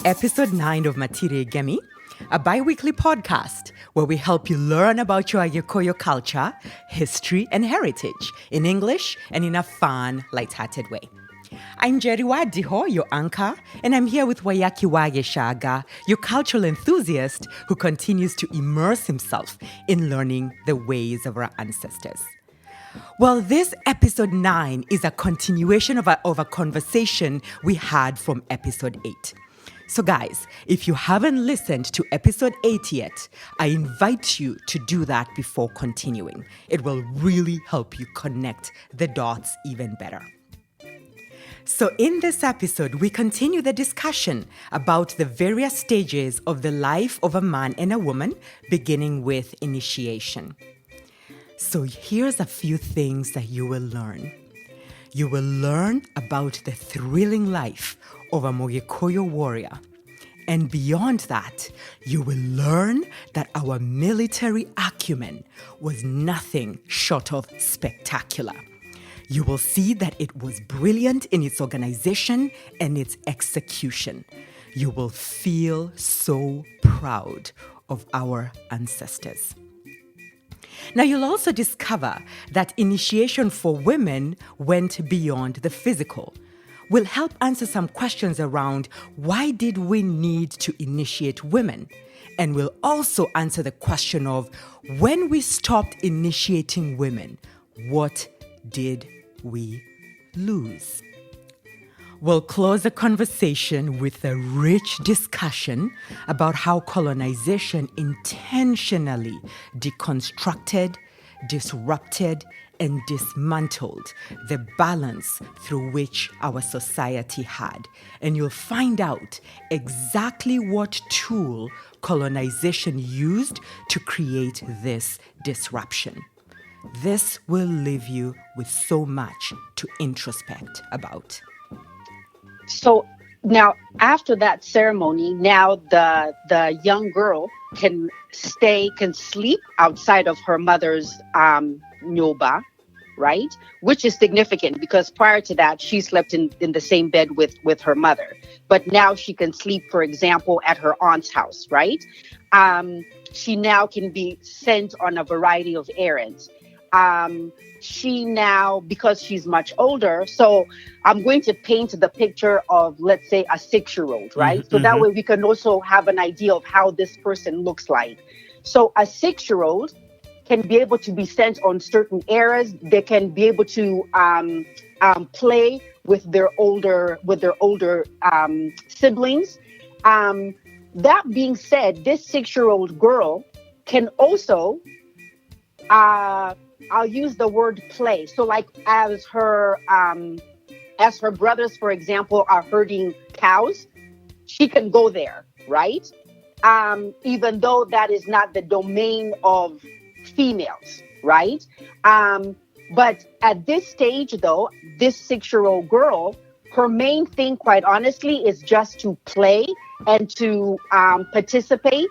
episode 9 of Matire Gemi, a bi-weekly podcast where we help you learn about your Agikuyu culture, history, and heritage in English and in a fun, light-hearted way. I'm Njeri Wadiho, your anchor, and I'm here with Waiyaki your cultural enthusiast who continues to immerse himself in learning the ways of our ancestors. Well, this episode 9 is a continuation of a conversation we had from episode 8. So guys, if you haven't listened to episode 8 yet, I invite you to do that before continuing. It will really help you connect the dots even better. So in this episode, we continue the discussion about the various stages of the life of a man and a woman, beginning with initiation. So here's a few things that you will learn. You will learn about the thrilling life of a Mugikuyu warrior. And beyond that, you will learn that our military acumen was nothing short of spectacular. You will see that it was brilliant in its organization and its execution. You will feel so proud of our ancestors. Now, you'll also discover that initiation for women went beyond the physical. We'll help answer some questions around why did we need to initiate women? And we'll also answer the question of when we stopped initiating women, what did we lose? We'll close the conversation with a rich discussion about how colonization intentionally deconstructed, disrupted, and dismantled the balance through which our society had. And you'll find out exactly what tool colonization used to create this disruption. This will leave you with so much to introspect about. So now, after that ceremony, now the young girl can sleep outside of her mother's nyoba, right? Which is significant because prior to that, she slept in the same bed with her mother. But now she can sleep, for example, at her aunt's house, right? She now can be sent on a variety of errands. She now, because she's much older, so I'm going to paint the picture of, let's say, a 6-year-old, right? So that way we can also have an idea of how this person looks like. So a 6-year-old can be able to be sent on certain errands. They can be able to play with their older siblings. That being said, this 6-year-old girl can also I'll use the word play. So like as her brothers, for example, are herding cows, she can go there, right? Even though that is not the domain of females, right? But at this stage, though, this 6-year-old girl, her main thing, quite honestly, is just to play and to participate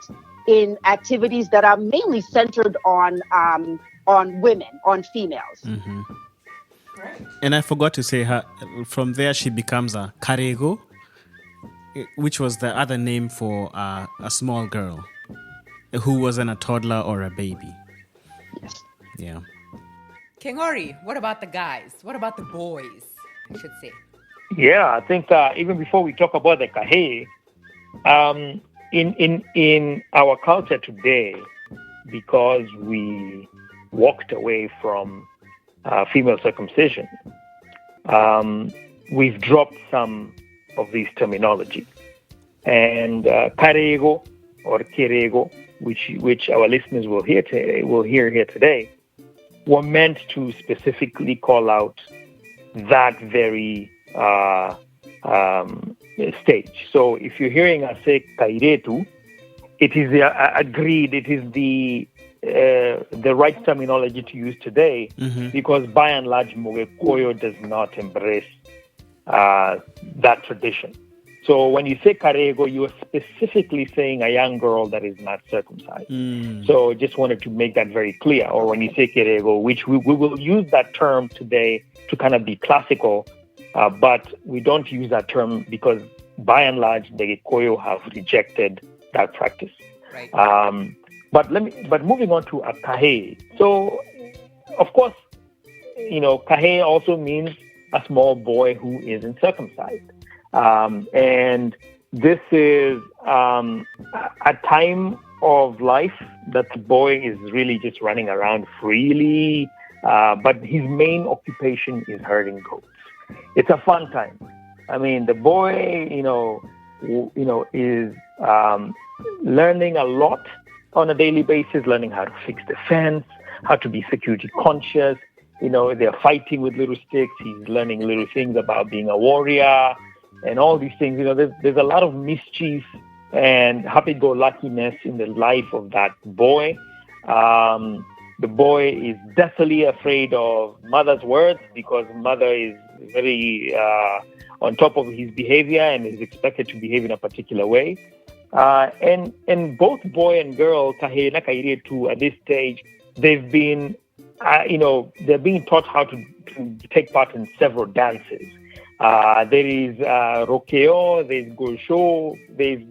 in activities that are mainly centered on women, on females. Mm-hmm. Right. And I forgot to say, from there she becomes a karego, which was the other name for a small girl who wasn't a toddler or a baby. Yes. Yeah. Kengori, what about the guys? What about the boys, I should say? Yeah, I think even before we talk about the kahe, in our culture today, because we walked away from female circumcision, we've dropped some of these terminology. And karego or kirego, which our listeners will hear here today, were meant to specifically call out that very stage. So if you're hearing us say kairetu, it is agreed, it is the right terminology to use today, because by and large Mugikuyu does not embrace that tradition. So when you say karego, you are specifically saying a young girl that is not circumcised. So just wanted to make that very clear. Or when you say kirego, which we will use that term today to kind of be classical, but we don't use that term because by and large, the Agikuyu have rejected that practice. Right. But moving on to a kahe. So, of course, kahe also means a small boy who isn't circumcised. And this is a time of life that the boy is really just running around freely, but his main occupation is herding goats. It's a fun time. I mean, the boy, is learning a lot on a daily basis, learning how to fix the fence, how to be security conscious. They're fighting with little sticks. He's learning little things about being a warrior and all these things. There's a lot of mischief and happy-go-luckiness in the life of that boy. The boy is deathly afraid of mother's words because mother is very on top of his behavior and is expected to behave in a particular way. And both boy and girl, kahe na kaire too, at this stage, they've been, they're being taught how to take part in several dances. There is rokeo, there's gosho, there's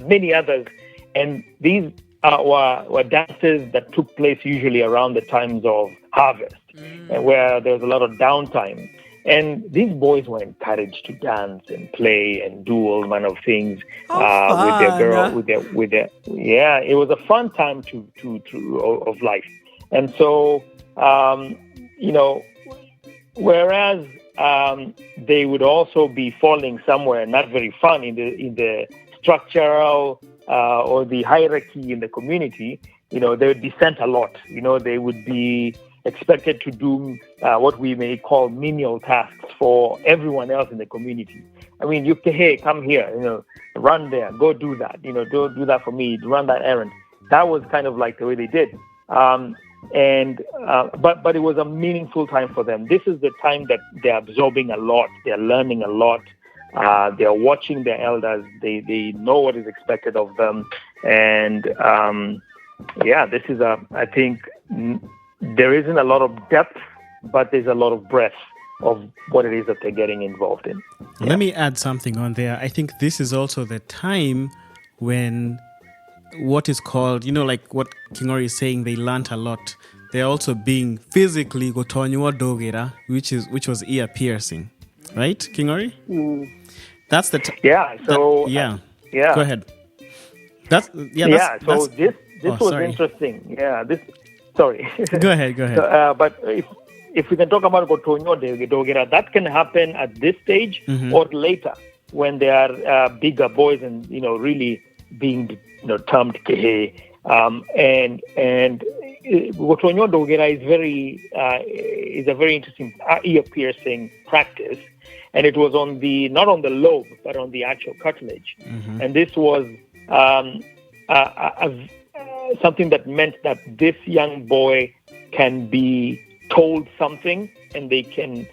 many others. And these were dances that took place usually around the times of harvest, where there was a lot of downtime. And these boys were encouraged to dance and play and do all manner of things with their girl, with their. Yeah, it was a fun time of life. And so, whereas they would also be falling somewhere not very fun in the structural or the hierarchy in the community, they would dissent a lot. They would be expected to do what we may call menial tasks for everyone else in the community. I mean, hey, come here, run there, go do that, do that for me, run that errand. That was kind of like the way they did. But it was a meaningful time for them. This is the time that they're absorbing a lot, they're learning a lot, they're watching their elders, they know what is expected of them. And this is I think there isn't a lot of depth, but there's a lot of breadth of what it is that they're getting involved in. Yeah. Let me add something on there. I think this is also the time when what is called, like what Kingori is saying, they learnt a lot. They're also being physically gutonywo dogera, which was ear piercing, right, Kingori? That's the Go ahead. This was interesting. Sorry. Go ahead. But if we can talk about gutonywo dogera, that can happen at this stage or later when they are bigger boys and really being termed kehe. And gutonywo dogera is a very interesting ear piercing practice, and it was not on the lobe but on the actual cartilage. And this was something that meant that this young boy can be told something and they can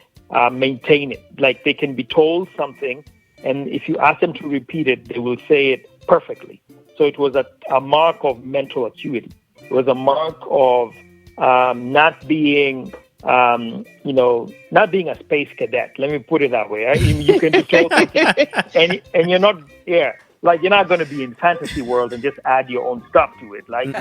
maintain it. Like they can be told something, and if you ask them to repeat it, they will say it perfectly. So it was a mark of mental acuity. It was a mark of not being not being a space cadet. Let me put it that way. You can be told something, and you're not like you're not going to be in fantasy world and just add your own stuff to it. Like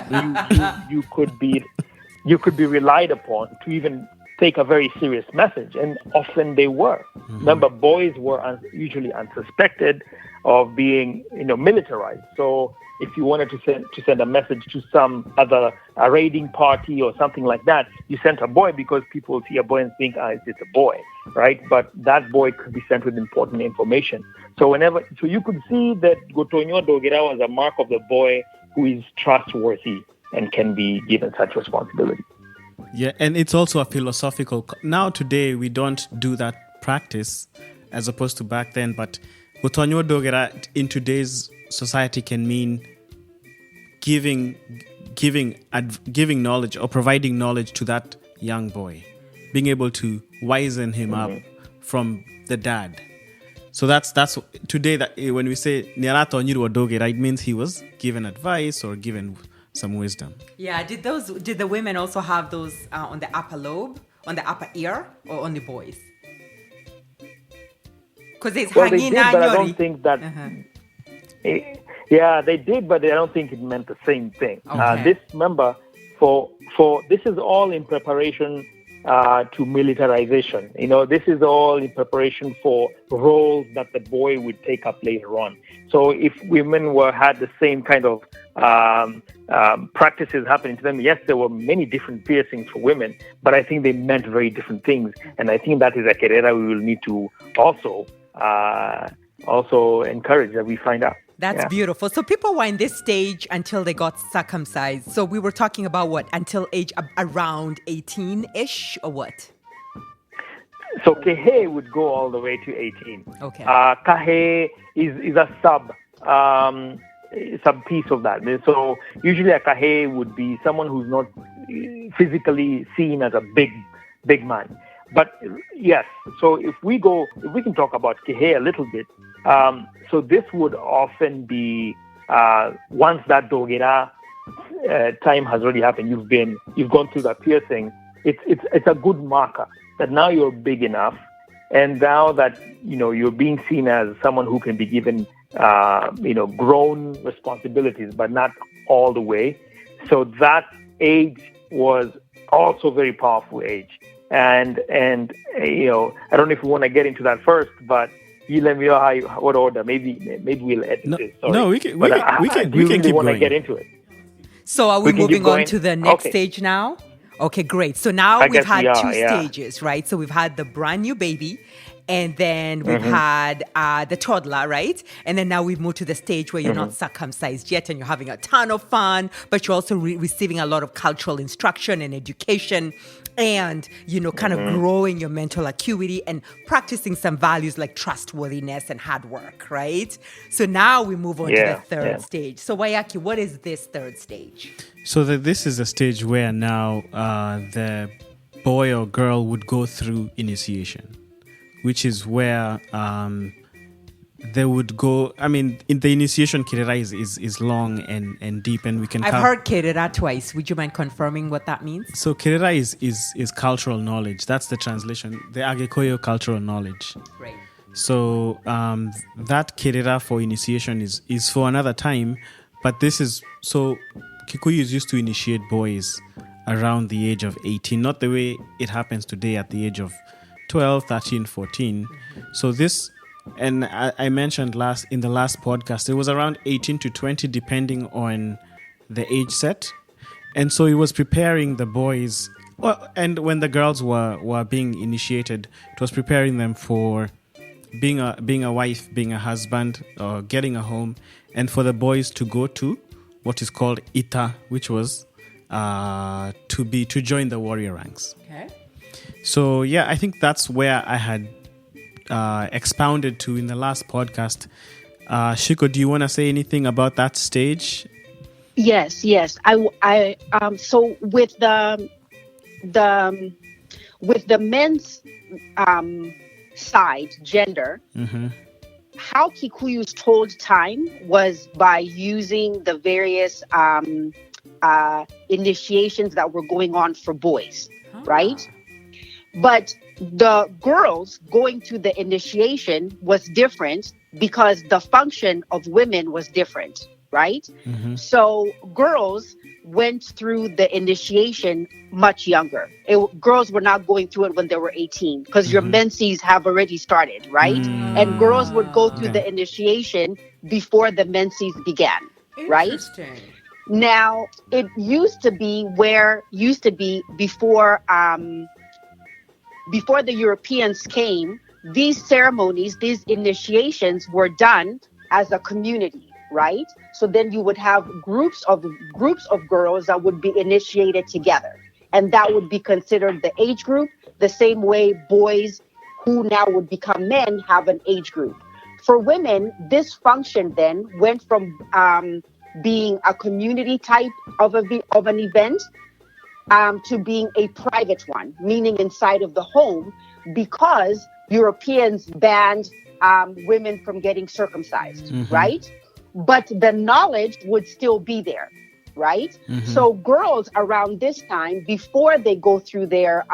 you could be relied upon to even take a very serious message, and often they were. Remember, boys were usually unsuspected of being militarized. So if you wanted to send a message to some other raiding party or something like that, you sent a boy because people see a boy and think, it's a boy, right? But that boy could be sent with important information. So you could see that gutonywo dogera was a mark of the boy who is trustworthy and can be given such responsibility. Yeah, and it's also a philosophical. Now today we don't do that practice as opposed to back then, but gutonywo dogera in today's society can mean giving knowledge or providing knowledge to that young boy, being able to wizen him up from the dad. So that's today that when we say niaratonyirwo dogera, it means he was given advice or given some wisdom. Yeah, did the women also have those on the upper lobe, on the upper ear, or only boys? Because it's Well, they did, hanging but I on don't think that. Yeah, they did, but I don't think it meant the same thing. Okay. This, remember, for this is all in preparation to militarization. This is all in preparation for roles that the boy would take up later on. So if women had the same kind of practices happening to them, yes, there were many different piercings for women, but I think they meant very different things. And I think that is a querela we will need to also encourage that we find out. That's beautiful. So people were in this stage until they got circumcised. So we were talking about what? Until age around 18-ish or what? So kehe would go all the way to 18. Okay. Kahe is a sub piece of that. So usually a kahe would be someone who's not physically seen as a big man. But yes, so if we can talk about kehe a little bit. So this would often be once that dogera time has already happened. You've gone through that piercing. It's a good marker that now you're big enough, and now that you're being seen as someone who can be given grown responsibilities, but not all the way. So that age was also a very powerful age, and I don't know if we want to get into that first, but. You let me know what order. Maybe we'll edit this. Sorry. No, we can keep want going. to get into it. So are we moving on to the next stage now? Okay, great. So now we've had two stages, right? So we've had the brand new baby, and then we've had the toddler, right? And then now we've moved to the stage where you're not circumcised yet, and you're having a ton of fun, but you're also receiving a lot of cultural instruction and education, and kind of growing your mental acuity and practicing some values like trustworthiness and hard work, right? So now we move on to the third stage. So Waiyaki, what is this third stage? So this is a stage where now the boy or girl would go through initiation, which is where they would go. I mean, in the initiation, kerera is long and deep, and we can. I've heard kerera twice. Would you mind confirming what that means? So kerera is cultural knowledge. That's the translation. The Agikuyu cultural knowledge. Right. So that kerera for initiation is for another time, but this is so. Kikuyus used to initiate boys around the age of 18, not the way it happens today at the age of 12, 13, 14. So this, and I mentioned in the last podcast, it was around 18 to 20 depending on the age set. And so it was preparing the boys, and when the girls were being initiated, it was preparing them for being a wife, being a husband, or getting a home, and for the boys to go to what is called ita, which was to join the warrior ranks. Okay. So yeah, I think that's where I had expounded to in the last podcast. Ciku, do you want to say anything about that stage? Yes. I so with the men's side, gender, how Kikuyus told time was by using the various initiations that were going on for boys, right? But the girls going through the initiation was different because the function of women was different, right? So girls went through the initiation much younger. Girls were not going through it when they were 18 because your menses have already started, right? And girls would go through the initiation before the menses began, right? Now, it used to be before the Europeans came, these ceremonies, these initiations were done as a community, right? So then you would have groups of girls that would be initiated together. And that would be considered the age group, the same way boys who now would become men have an age group. For women, this function then went from being a community type of an event to being a private one, meaning inside of the home, because Europeans banned women from getting circumcised, right? But the knowledge would still be there, right? So girls around this time, before they go through their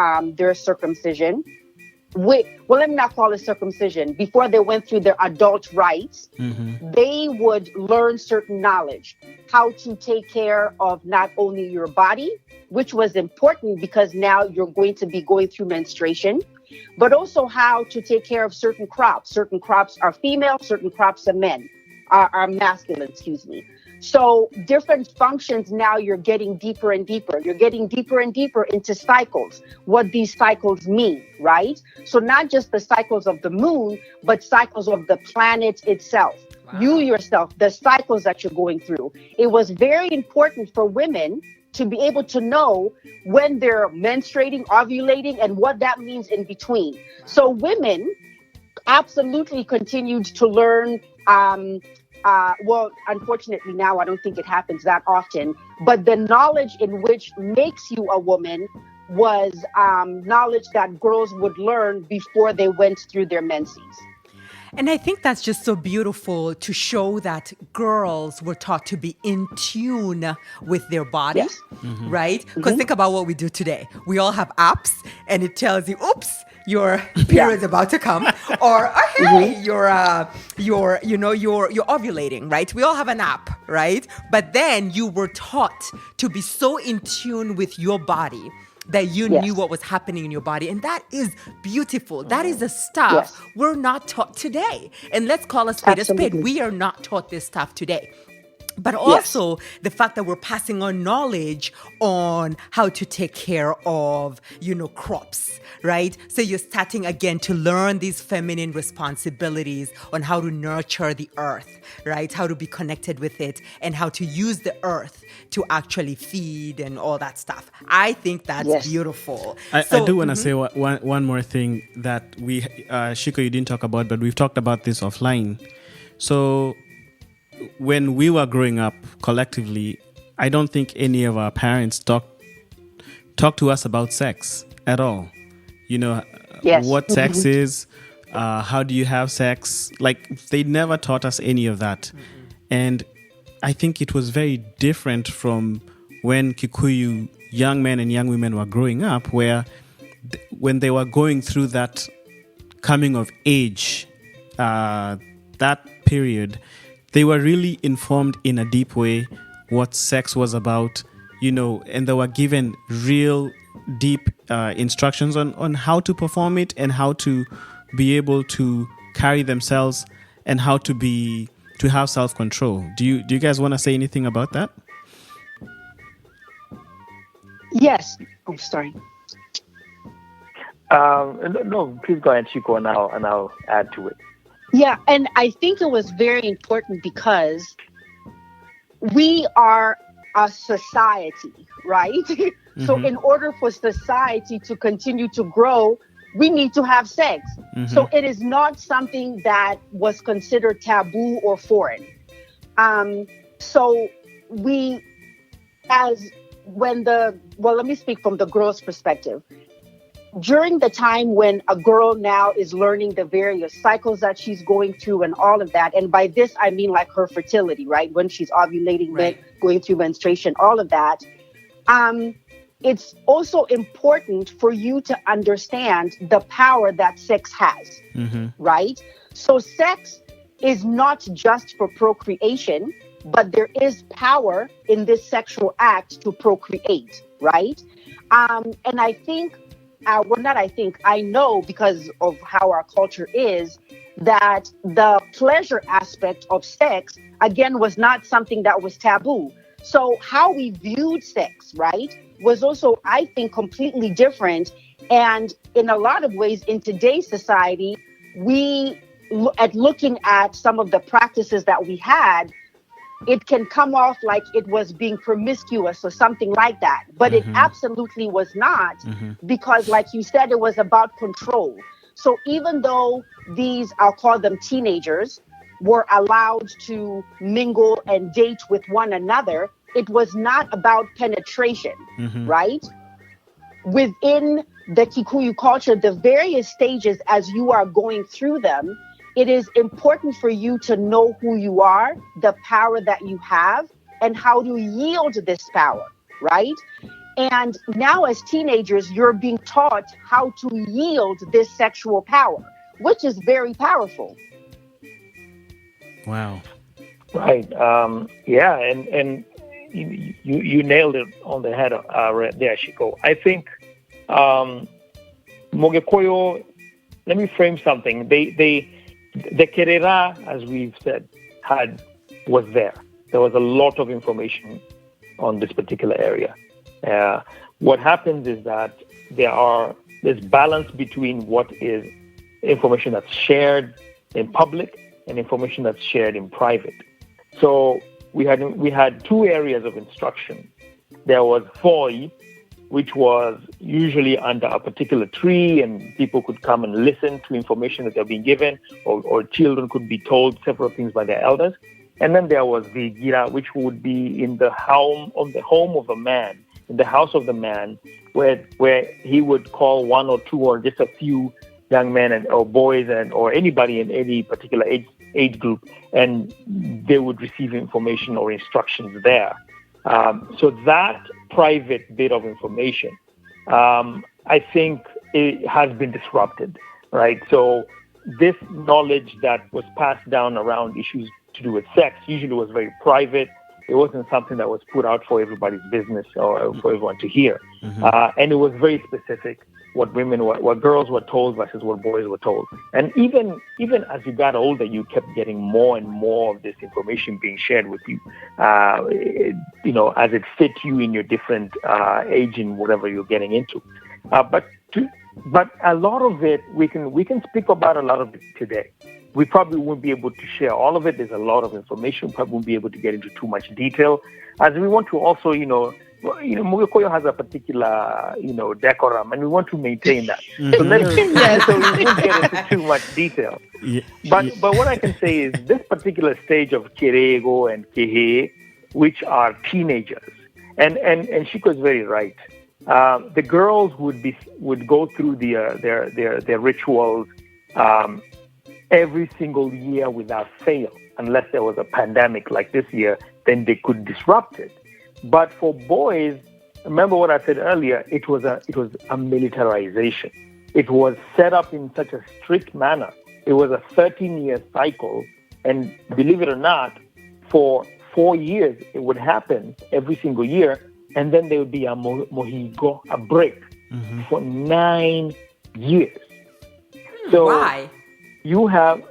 circumcision, let me not call it circumcision. Before they went through their adult rites, they would learn certain knowledge, how to take care of not only your body, which was important because now you're going to be going through menstruation, but also how to take care of certain crops. Certain crops are female, certain crops are masculine, excuse me. So different functions, now you're getting deeper and deeper. You're getting deeper and deeper into cycles, what these cycles mean, right? So not just the cycles of the moon, but cycles of the planet itself. Wow. You yourself, the cycles that you're going through. It was very important for women to be able to know when they're menstruating, ovulating, and what that means in between. Wow. So women absolutely continued to learn. Well, unfortunately now I don't think it happens that often, but the knowledge in which makes you a woman was knowledge that girls would learn before they went through their menses. And I think that's just so beautiful to show that girls were taught to be in tune with their body, yes. Right? Because think about what we do today. We all have apps and it tells you, oops, your period's about to come, or hey, you're ovulating, right? We all have an app, right? But then you were taught to be so in tune with your body that you knew what was happening in your body. And that is beautiful. That is the stuff we're not taught today. And let's call a spade a spade. We are not taught this stuff today. But also the fact that we're passing on knowledge on how to take care of, crops, right? So you're starting again to learn these feminine responsibilities on how to nurture the earth, right? How to be connected with it and how to use the earth to actually feed and all that stuff. I think that's beautiful. I do want to say one more thing that Ciku, you didn't talk about, but we've talked about this offline. So when we were growing up collectively, I don't think any of our parents talked to us about sex at all. What sex is, how do you have sex? Like, they never taught us any of that. And I think it was very different from when Kikuyu young men and young women were growing up, where when they were going through that coming of age, that period, they were really informed in a deep way what sex was about, and they were given real deep instructions on how to perform it and how to be able to carry themselves and how to have self-control. Do you guys want to say anything about that? Yes. Oh, sorry. No, please go ahead, Ciku, and I'll add to it. Yeah, and I think it was very important because we are a society, right? So in order for society to continue to grow, we need to have sex. So it is not something that was considered taboo or foreign. So let me speak from the girl's perspective. During the time when a girl now is learning the various cycles that she's going through and all of that, and by this I mean like her fertility, right? When she's ovulating, going through menstruation, all of that. It's also important for you to understand the power that sex has, right? So sex is not just for procreation, but there is power in this sexual act to procreate, right? And I think, I know because of how our culture is, that the pleasure aspect of sex, again, was not something that was taboo. So how we viewed sex, right, was also, I think, completely different. And in a lot of ways, in today's society, looking at some of the practices that we had, it can come off like it was being promiscuous or something like that. But it absolutely was not, because like you said, it was about control. So even though these, I'll call them teenagers, were allowed to mingle and date with one another, it was not about penetration, right? Within the Kikuyu culture, the various stages, as you are going through them, it is important for you to know who you are, the power that you have, and how to yield this power, right? And now as teenagers, you're being taught how to yield this sexual power, which is very powerful. Wow. Right. Yeah. And you nailed it on the head right there, Ciku. I think Mugikuyu, let me frame something. The Kerera, as we've said, was there. There was a lot of information on this particular area. What happens is that there's balance between what is information that's shared in public and information that's shared in private. So we had two areas of instruction. There was Foi, which was usually under a particular tree, and people could come and listen to information that they're being given, or children could be told several things by their elders. And then there was Ndugira, which would be in the home of a man, in the house of the man, where he would call one or two or just a few young men or boys or anybody in any particular age group, and they would receive information or instructions there. So that private bit of information, I think it has been disrupted, right? So this knowledge that was passed down around issues to do with sex usually was very private. It wasn't something that was put out for everybody's business or for everyone to hear. And it was very specific what girls were told versus what boys were told. And even as you got older, you kept getting more and more of this information being shared with you, as it fit you in your different age and whatever you're getting into. But a lot of it, we can speak about a lot of it today. We probably won't be able to share all of it. There's a lot of information. We probably won't be able to get into too much detail, as we want to also, Mugikuyu has a particular, decorum, and we want to maintain that. So so we won't get into too much detail. But what I can say is this particular stage of Kirego and Kehe, which are teenagers, and Ciku is very right. The girls would go through their rituals every single year without fail, unless there was a pandemic like this year, then they could disrupt it. But for boys, remember what I said earlier, it was a militarization. It was set up in such a strict manner. It was a 13-year cycle, and believe it or not, for 4 years it would happen every single year, and then there would be a mohigo, a break, for 9 years. So why? You have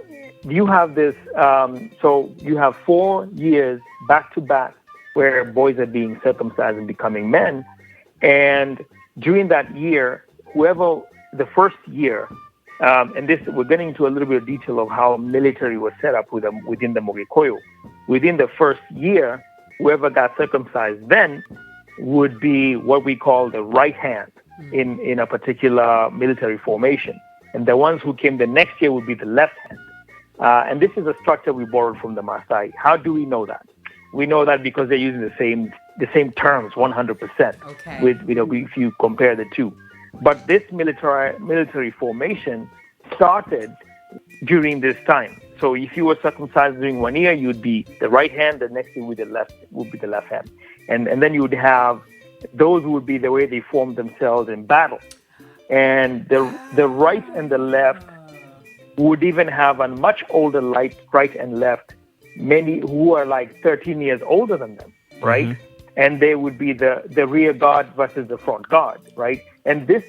this. So you have 4 years back to back where boys are being circumcised and becoming men, and during that year, the first year, and this we're getting into a little bit of detail of how military was set up within the Mugikuyu. Within the first year, whoever got circumcised then would be what we call the right hand in a particular military formation. And the ones who came the next year would be the left hand. And this is a structure we borrowed from the Maasai. How do we know that? We know that because they're using the same terms 100%. Okay. If you compare the two. But this military formation started during this time. So if you were circumcised during 1 year, you'd be the right hand. The next year would be the left hand. And then you would have, those would be the way they formed themselves in battle. And the right and the left would even have a much older right and left, many who are like 13 years older than them, right? Mm-hmm. And they would be the rear guard versus the front guard, right? And this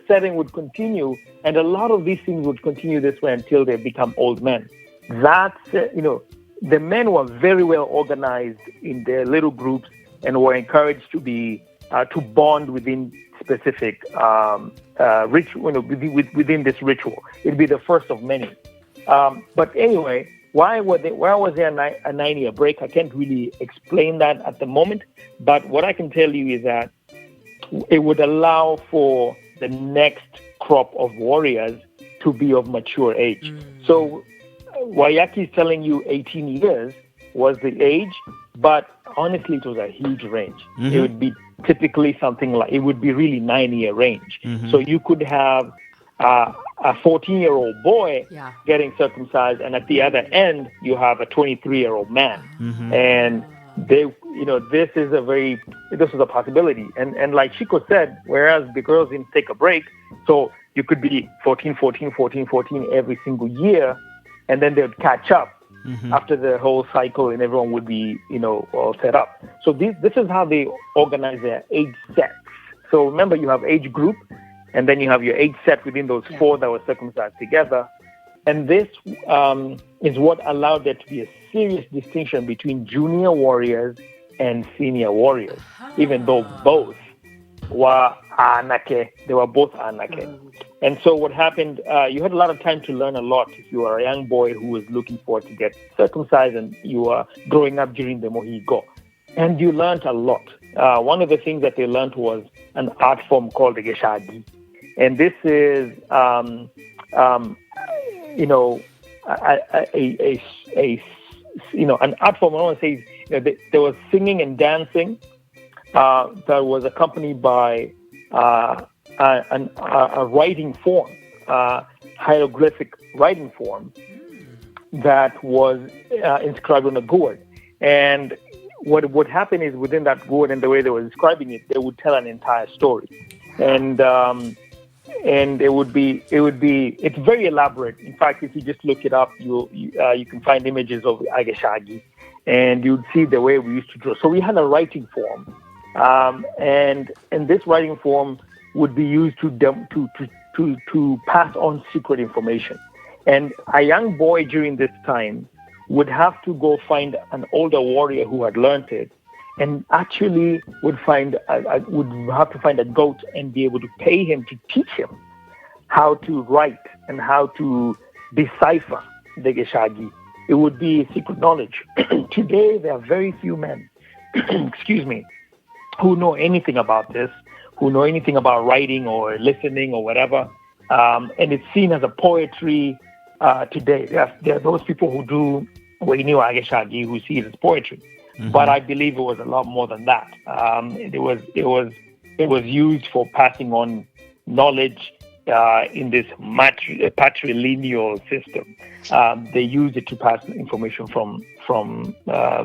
setting would continue, and a lot of these things would continue this way until they become old men. The men were very well organized in their little groups and were encouraged to be to bond within specific ritual, within this ritual. It'd be the first of many. But anyway, why was there a 9-year break? I can't really explain that at the moment. But what I can tell you is that it would allow for the next crop of warriors to be of mature age. So Waiyaki is telling you 18 years was the age, but honestly, it was a huge range. It would be typically something like, it would be really 9-year range. So you could have a 14-year-old boy getting circumcised, and at the other end, you have a 23-year-old man. And this was a possibility. And like Ciku said, whereas the girls didn't take a break, so you could be 14 every single year, and then they'd catch up after the whole cycle, and everyone would be, all set up. So this is how they organize their age sets. So remember, you have age group, and then you have your age set within those four that were circumcised together. And this is what allowed there to be a serious distinction between junior warriors and senior warriors, even though both were anake. They were both anake. And so what happened, you had a lot of time to learn a lot if you were a young boy who was looking forward to get circumcised and you were growing up during the Mohigo. And you learned a lot. One of the things that they learned was an art form called the Gachugi. And this is, an art form. I want to say, there was singing and dancing that was accompanied by a writing form, hieroglyphic writing form that was inscribed on a gourd. And what would happen is within that gourd and the way they were describing it, they would tell an entire story. And it's very elaborate. In fact, if you just look it up, you can find images of Agashagi, and you'd see the way we used to draw. So we had a writing form, and this writing form would be used to pass on secret information. And a young boy during this time would have to go find an older warrior who had learned it, and actually would have to find a goat and be able to pay him to teach him how to write and how to decipher the Gachugi. It would be secret knowledge. Today, there are very few men, who know anything about this, who know anything about writing or listening or whatever. And it's seen as a poetry today. There are those people who do Waiyaki Gachugi who see it as poetry. But I believe it was a lot more than that. It was used for passing on knowledge in this patrilineal system. They used it to pass information from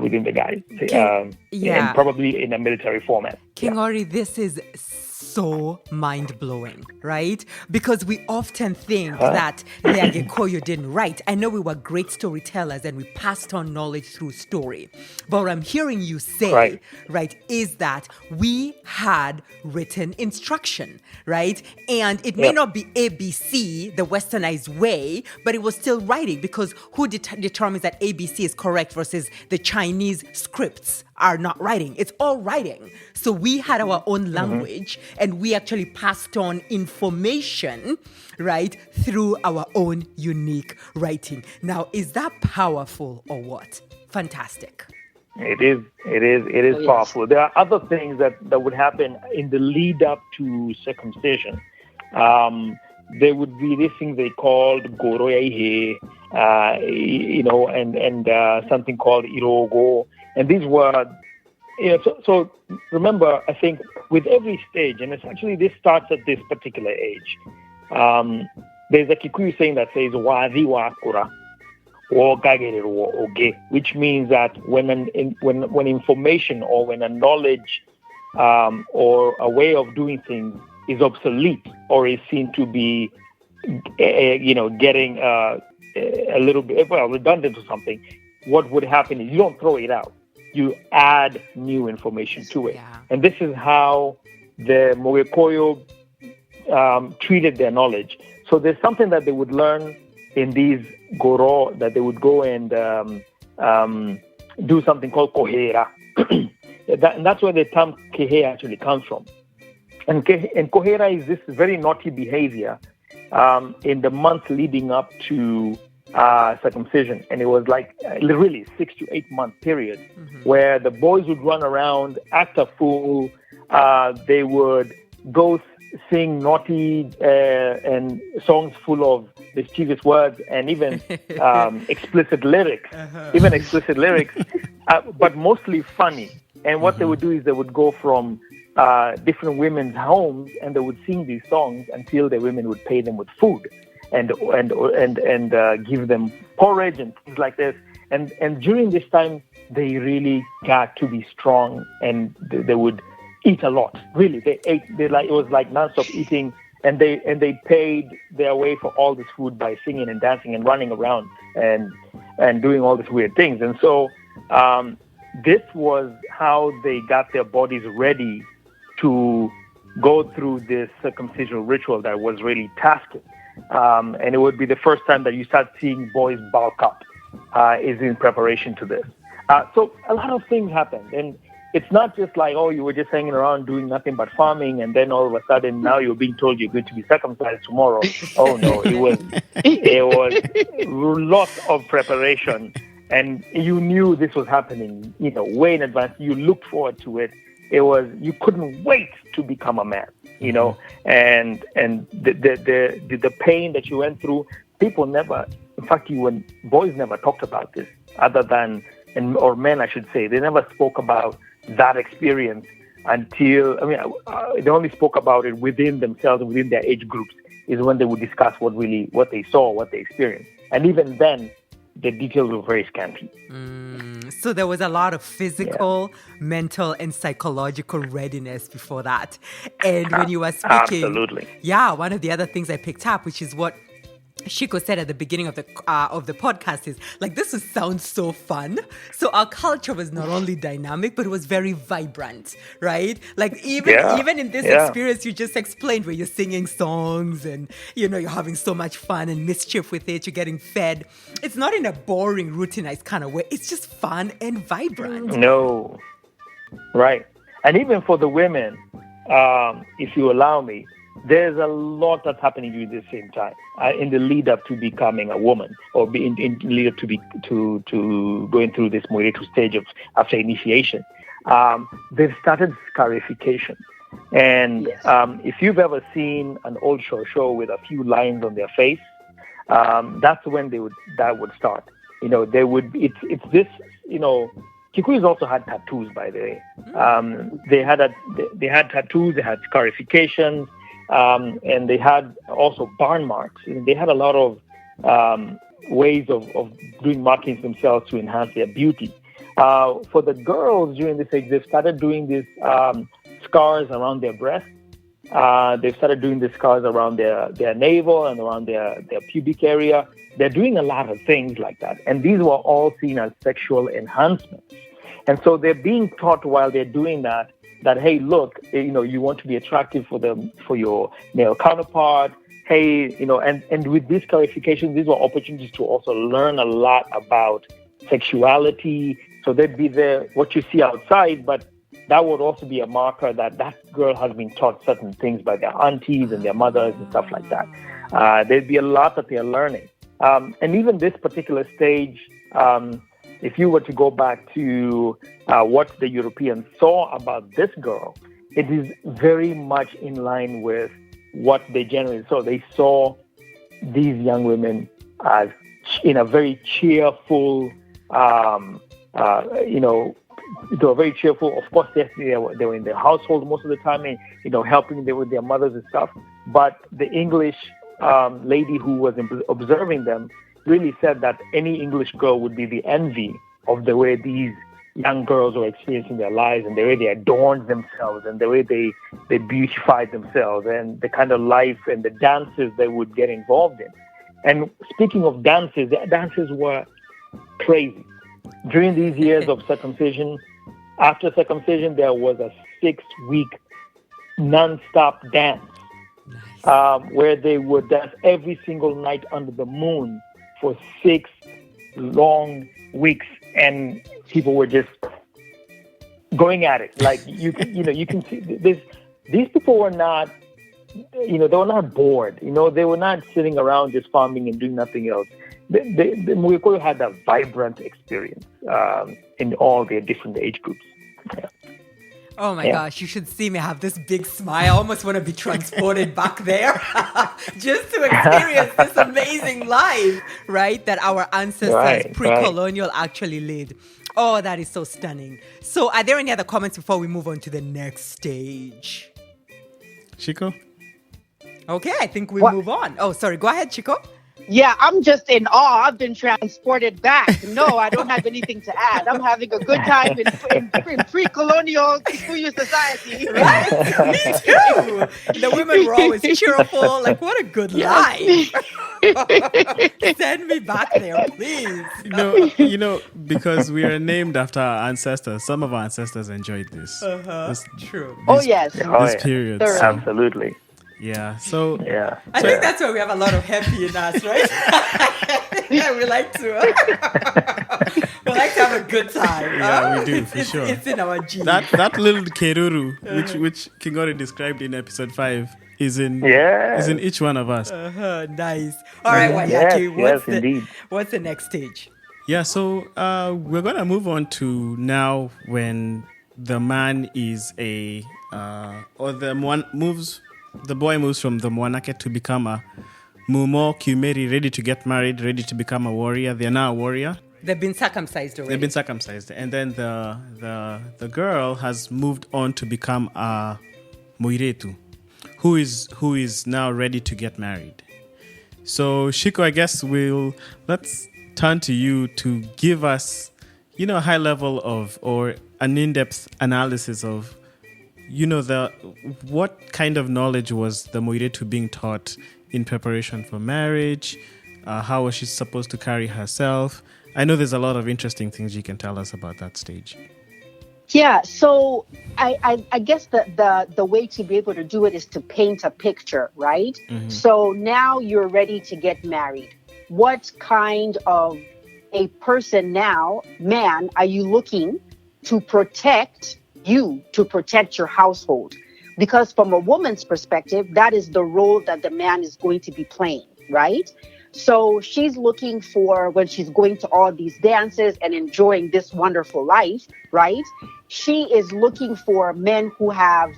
within the guys, and probably in a military format. King Ori, this is so mind-blowing, right? Because we often think that the Agikuyu didn't write. I know we were great storytellers and we passed on knowledge through story. But what I'm hearing you say, right, is that we had written instruction, right? And it may not be ABC, the westernized way, but it was still writing, because who determines that ABC is correct versus the Chinese scripts are not writing? It's all writing. So we had our own language, and we actually passed on information, right, through our own unique writing. Now, is that powerful or what? Fantastic. It is powerful. There are other things that would happen in the lead up to circumcision. There would be this thing they called goroyaihe, and something called irogo. And these were, so remember, I think with every stage, and essentially this starts at this particular age, there's a Kikuyu saying that says, wazi wakura, which means that when information or when a knowledge or a way of doing things is obsolete or is seen to be, getting a little bit redundant or something, what would happen is you don't throw it out. You add new information to it. Yeah. And this is how the Mugikuyu treated their knowledge. So there's something that they would learn in these goro, that they would go and do something called kohera. And that's where the term kehe actually comes from. And kohera is this very naughty behavior in the month leading up to circumcision. And it was like really 6 to 8 month period where the boys would run around, act a fool. They would go sing naughty and songs full of mischievous words and even explicit lyrics, but mostly funny. And what they would do is they would go from different women's homes and they would sing these songs until the women would pay them with food and give them porridge and things like this. And during this time, they really got to be strong, and they would eat a lot. Really, it was like nonstop eating, and they paid their way for all this food by singing and dancing and running around and doing all these weird things. And so this was how they got their bodies ready to go through this circumcision ritual that was really tasking. And it would be the first time that you start seeing boys bulk up is in preparation to this. So a lot of things happened. And it's not just like, oh, you were just hanging around doing nothing but farming, and then all of a sudden now you're being told you're going to be circumcised tomorrow. Oh, no, it was lots of preparation. And you knew this was happening, way in advance. You looked forward to it. You couldn't wait to become a man, and the pain that you went through, people never, in fact, boys never talked about this or men, I should say, they never spoke about that experience until, they only spoke about it within themselves, within their age groups, is when they would discuss what they saw, what they experienced. And even then, the details were very scanty. So there was a lot of physical, mental, and psychological readiness before that. And when you were speaking, absolutely, one of the other things I picked up, which is what Ciku said at the beginning of the podcast, is like, this sounds so fun. So our culture was not only dynamic, but it was very vibrant, right? Like even in this experience you just explained, where you're singing songs and you're having so much fun and mischief with it, you're getting fed. It's not in a boring, routinized kind of way. It's just fun and vibrant. No, right. And even for the women, if you allow me, there's a lot that's happening during the same time in the lead up to becoming a woman, or in lead up to going through this Moiretu stage after initiation. They've started scarification, and if you've ever seen an old show with a few lines on their face, that's when that would start. They would. It's this. Kikuyus also had tattoos, by the way. They had tattoos. They had scarifications. And they had also barn marks. They had a lot of ways of doing markings themselves to enhance their beauty. For the girls during this age, they've started doing these scars around their breasts. They've started doing the scars around their navel and around their pubic area. They're doing a lot of things like that. And these were all seen as sexual enhancements. And so they're being taught while they're doing that, hey, look, you want to be attractive for your male counterpart. Hey, and with these clarifications, these were opportunities to also learn a lot about sexuality. So there'd be what you see outside, but that would also be a marker that girl has been taught certain things by their aunties and their mothers and stuff like that. There'd be a lot that they're learning. And even this particular stage, if you were to go back to what the Europeans saw about this girl, it is very much in line with what they generally saw. They saw these young women as in a very cheerful, they were very cheerful. Of course, yes, they were in their household most of the time, and helping them with their mothers and stuff. But the English lady who was observing them really said that any English girl would be the envy of the way these young girls were experiencing their lives, and the way they adorned themselves, and the way they beautified themselves, and the kind of life and the dances they would get involved in. And speaking of dances, the dances were crazy. During these years of circumcision, after circumcision, there was a 6-week non-stop dance where they would dance every single night under the moon for 6 long weeks, and people were just going at it. Like you can see this. These people were not, they were not bored. They were not sitting around just farming and doing nothing else. The Mugikuyu had a vibrant experience in all their different age groups. Yeah. Oh my gosh, you should see me have this big smile. I almost want to be transported back there just to experience this amazing life, right? That our ancestors pre-colonial actually led. Oh, that is so stunning. So are there any other comments before we move on to the next stage? Ciku? Okay, I think we move on. Oh, sorry. Go ahead, Ciku. Yeah, I'm just in awe. I've been transported back. No, I don't have anything to add. I'm having a good time in pre-colonial Kikuyu society. Right? Me too. The women were always cheerful. Like, what a good life. Send me back there, please. Because we are named after our ancestors. Some of our ancestors enjoyed this. True. Yes. This period. Thoroughly. Absolutely. Yeah. So Yeah. I think that's why we have a lot of happy in us, right? Yeah, we like to have a good time. Yeah, we do, for sure. It's in our genes. that little keruru, which Kingori described in episode 5, is in each one of us. Nice. All right, Waiyaki, indeed. what's the next stage? Yeah, so we're gonna move on to now when the man is the boy moves from the Mwanake to become a Mumo Kumeri, ready to get married, ready to become a warrior. They're now a warrior. They've been circumcised already. They've been circumcised, and then the girl has moved on to become a Muiretu, who is now ready to get married. So Shiko, I guess let's turn to you to give us, a high level of or an in-depth analysis of, what kind of knowledge was the Muiretu being taught in preparation for marriage? How was she supposed to carry herself? I know there's a lot of interesting things you can tell us about that stage. Yeah, so I guess the way to be able to do it is to paint a picture, right? Mm-hmm. So now you're ready to get married. What kind of a person now, man, are you looking to protect your household? Because from a woman's perspective, that is the role that the man is going to be playing, right? So she's looking for, when she's going to all these dances and enjoying this wonderful life, right? She is looking for men who have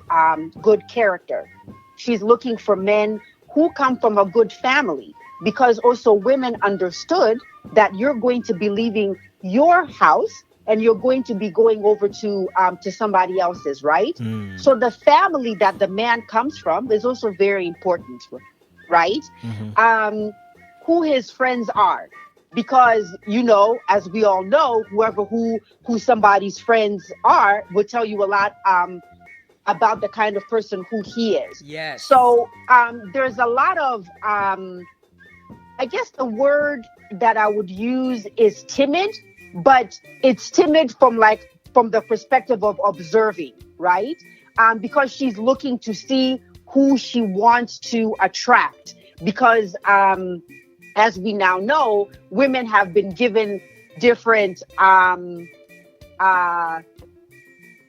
good character. She's looking for men who come from a good family, because also women understood that you're going to be leaving your house and you're going to be going over to somebody else's, right? Mm. So the family that the man comes from is also very important, right? Mm-hmm. Who his friends are, because as we all know, who somebody's friends are will tell you a lot about the kind of person who he is. Yes. So there's a lot of I guess the word that I would use is timid, but it's timid from the perspective of observing, right? Because she's looking to see who she wants to attract, because as we now know, women have been given different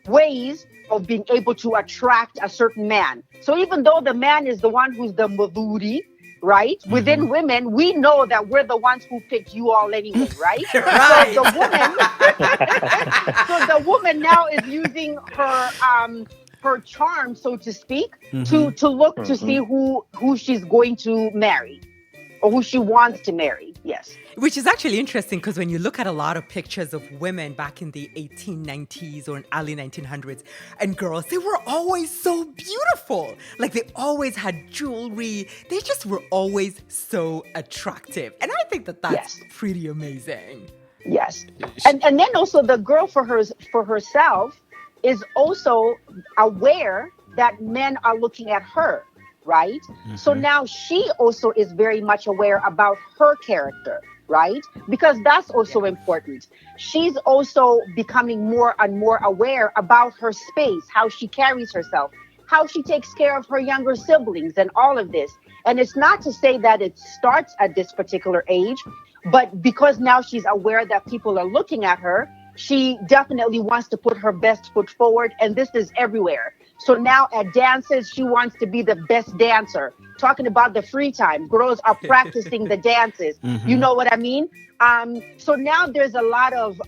ways of being able to attract a certain man. So even though the man is the one who's the mavuri, right? Mm-hmm. Within women, we know that we're the ones who picked you all anyway, right? Right. So the woman now is using her charm, so to speak, mm-hmm. to look mm-hmm. to see who she's going to marry, or who she wants to marry. Yes. Which is actually interesting, because when you look at a lot of pictures of women back in the 1890s or in early 1900s and girls, they were always so beautiful. Like, they always had jewelry. They just were always so attractive. And I think that's yes. pretty amazing. Yes. And then also the girl for herself is also aware that men are looking at her, right? Mm-hmm. So now she also is very much aware about her character, right? Because that's also important. She's also becoming more and more aware about her space, how she carries herself, how she takes care of her younger siblings, and all of this. And it's not to say that it starts at this particular age, but because now she's aware that people are looking at her, she definitely wants to put her best foot forward, and this is everywhere. So now at dances, she wants to be the best dancer. Talking about the free time, girls are practicing the dances. Mm-hmm. You know what I mean? So now there's a lot of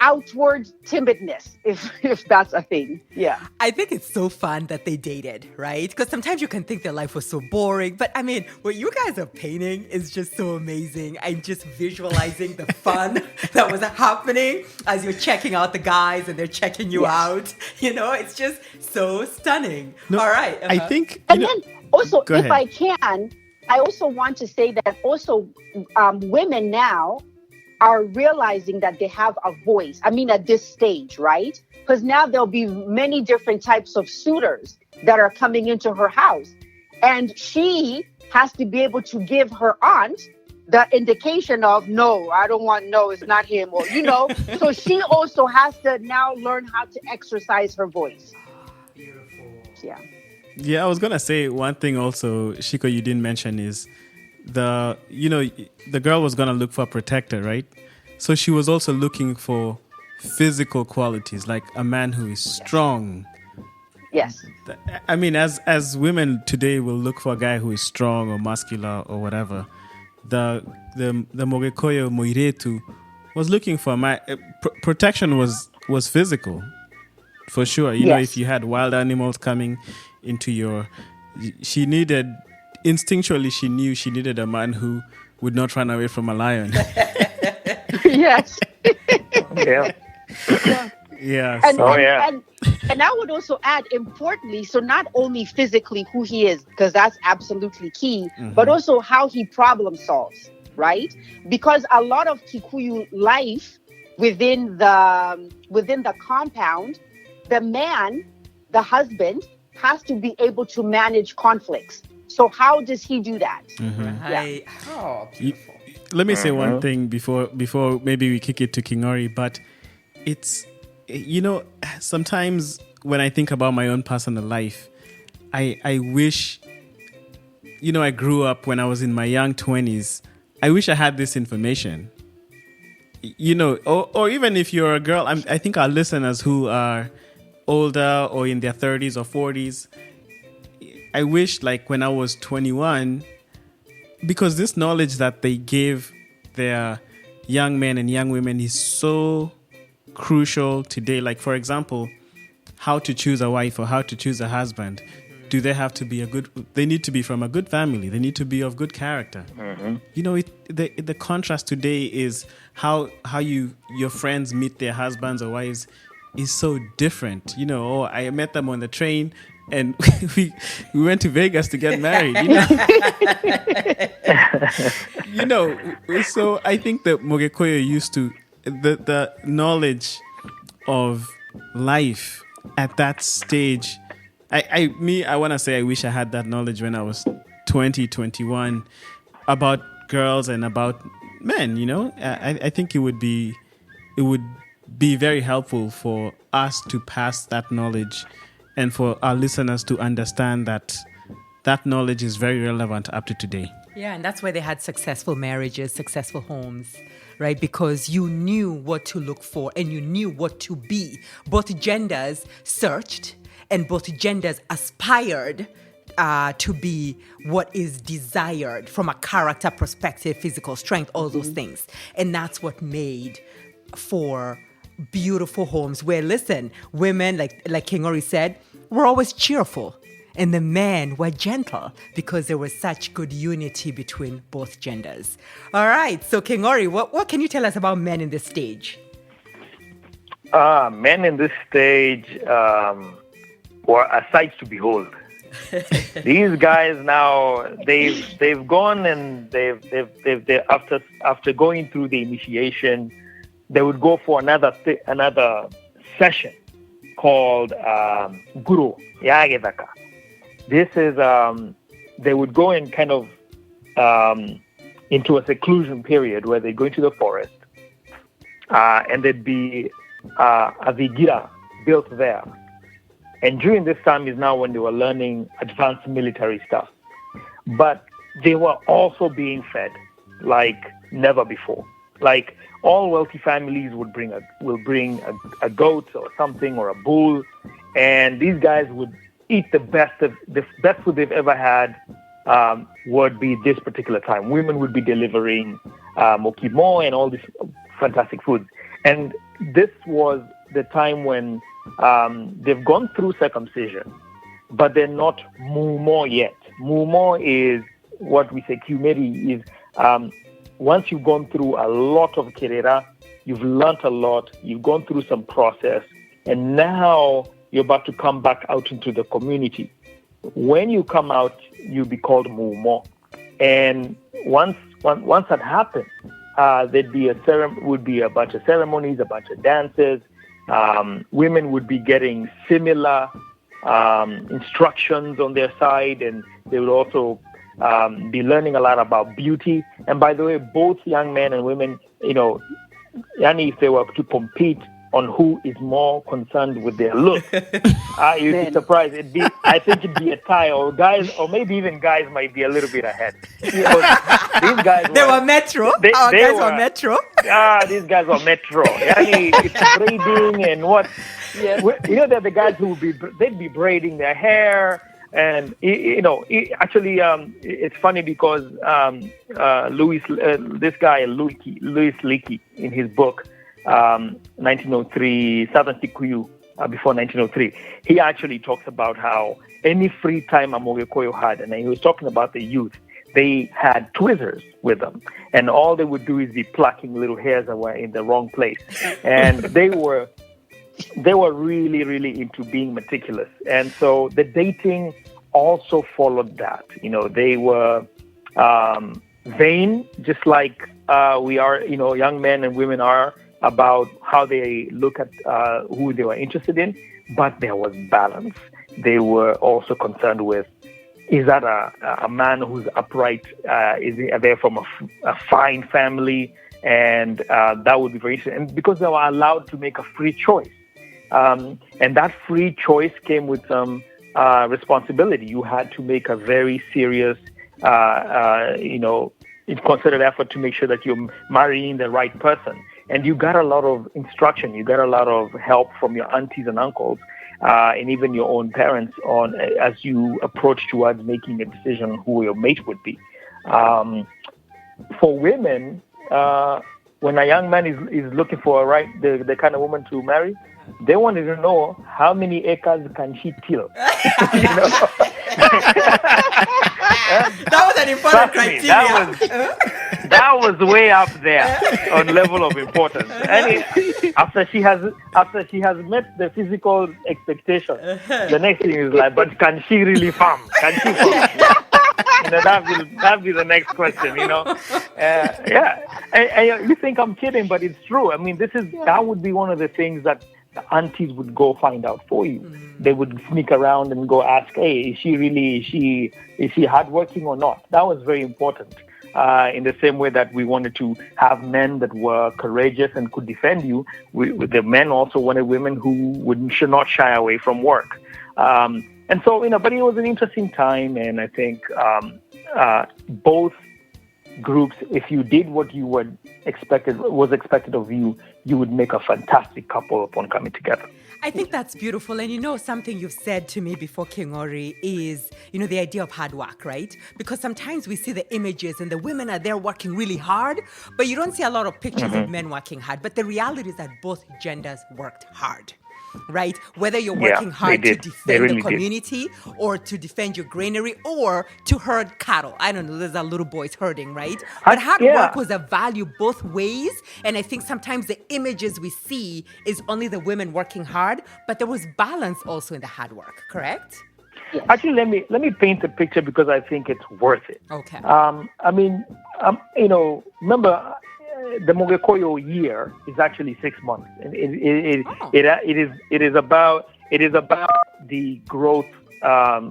outward timidness, if that's a thing. Yeah. I think it's so fun that they dated, right? Because sometimes you can think their life was so boring. But I mean, what you guys are painting is just so amazing. I'm just visualizing the fun that was happening as you're checking out the guys and they're checking you yes. out. It's just so stunning. No, all right. I think... Also, Go if ahead. I can, I also want to say that also women now are realizing that they have a voice. I mean, at this stage, right? Because now there'll be many different types of suitors that are coming into her house. And she has to be able to give her aunt the indication of, no, I don't want, no, it's not him, or, so she also has to now learn how to exercise her voice. Beautiful. Yeah. Yeah, I was gonna say one thing also, Shiko, you didn't mention is the girl was gonna look for a protector, right? So she was also looking for physical qualities, like a man who is strong. Yes. I mean, as women today will look for a guy who is strong or muscular or whatever. The Mugikuyu Moiretu was looking for protection was physical, for sure. You know, if you had wild animals coming into she instinctually she knew she needed a man who would not run away from a lion. Yes. Yeah. Yeah. And I would also add, importantly, so not only physically who he is, because that's absolutely key, but also how he problem solves, right? Because a lot of Kikuyu life within the compound, the man, the husband, has to be able to manage conflicts. So how does he do that? Right. Yeah. Oh, beautiful. Let me say one thing before maybe we kick it to King Ori, but it's, sometimes when I think about my own personal life, I wish, I grew up when I was in my young 20s. I wish I had this information, or even if you're a girl, I think our listeners who are older or in their 30s or 40s, I wish like when I was 21, because this knowledge that they give their young men and young women is so crucial today. Like, for example, how to choose a wife or how to choose a husband. Do they have to be they need to be from a good family. They need to be of good character. The contrast today is how your friends meet their husbands or wives is so different. I met them on the train and we went to Vegas to get married. So I think that Mugikuyu used to the knowledge of life at that stage. I want to say I wish I had that knowledge when I was 20, 21 about girls and about men. I think it would be very helpful for us to pass that knowledge and for our listeners to understand that knowledge is very relevant up to today. Yeah, and that's why they had successful marriages, successful homes, right? Because you knew what to look for and you knew what to be. Both genders searched and both genders aspired to be what is desired from a character perspective, physical strength, all those things. And that's what made for beautiful homes where, listen, women, like King Ori said, were always cheerful. And the men were gentle because there was such good unity between both genders. All right. So, King Ori, what can you tell us about men in this stage? Men in this stage were a sight to behold. These guys now, they've gone and they've after going through the initiation, they would go for another session called Guru Yagedaka. This is they would go in kind of into a seclusion period where they go into the forest, and there'd be a vigira built there. And during this time is now when they were learning advanced military stuff. But they were also being fed like never before. Like all wealthy families will bring a goat or something or a bull, and these guys would eat the best food they've ever had. Would be this particular time. Women would be delivering mokimo and all these fantastic foods. And this was the time when they've gone through circumcision, but they're not mumo yet. Mumo is what we say, kumeri is once you've gone through a lot of kerera, you've learnt a lot, you've gone through some process, and now you're about to come back out into the community. when you come out, you be called mumo. And once that happened, there'd be would be a bunch of ceremonies, a bunch of dances. Women would be getting similar instructions on their side, and they would also be learning a lot about beauty. And by the way, both young men and women, if they were to compete on who is more concerned with their look, you'd be surprised. I think it'd be a tie, or maybe even guys might be a little bit ahead. These guys were metro. Guys were metro. These guys were metro. It's braiding and what? Yes. They're the guys who they'd be braiding their hair. And it's funny because Louis Leakey, in his book 1903 Southern Ciku before 1903, he actually talks about how any free time a Mugikuyu had, and he was talking about the youth, they had tweezers with them, and all they would do is be plucking little hairs that were in the wrong place, and they were really, really into being meticulous. And so the dating also followed that. They were vain, just like we are, young men and women are, about how they look at who they were interested in. But there was balance. They were also concerned with, is that a man who's upright? Is he there from a fine family? And that would be very interesting. And because they were allowed to make a free choice. And that free choice came with some responsibility. You had to make a very serious, concerted effort to make sure that you're marrying the right person. And you got a lot of instruction. You got a lot of help from your aunties and uncles, and even your own parents as you approach towards making a decision on who your mate would be. For women, when a young man is looking for the kind of woman to marry, they wanted to know how many acres can she till. That was an important criteria. That was way up there on level of importance. And after she has met the physical expectation, the next thing is like, but can she really farm? Can she farm? That'll be the next question. And you think I'm kidding, but it's true. I mean, that would be one of the things that the aunties would go find out for you. They would sneak around and go ask, hey, is she hardworking or not? That was very important. In the same way that we wanted to have men that were courageous and could defend you, the men also wanted women who should not shy away from work. And so, but it was an interesting time, and I think both groups, if you did what you was expected of you, you would make a fantastic couple upon coming together. I think that's beautiful. And something you've said to me before, King Ori, is, the idea of hard work, right? Because sometimes we see the images and the women are there working really hard, but you don't see a lot of pictures of men working hard. But the reality is that both genders worked hard. Right? Whether you're working hard to defend the community or to defend your granary or to herd cattle. I don't know, there's a little boys herding, right? But hard work was a value both ways. And I think sometimes the images we see is only the women working hard, but there was balance also in the hard work, correct? Yes. Actually, let me paint a picture because I think it's worth it. Okay. Remember, the Mugikuyu year is actually 6 months, and it is about the growth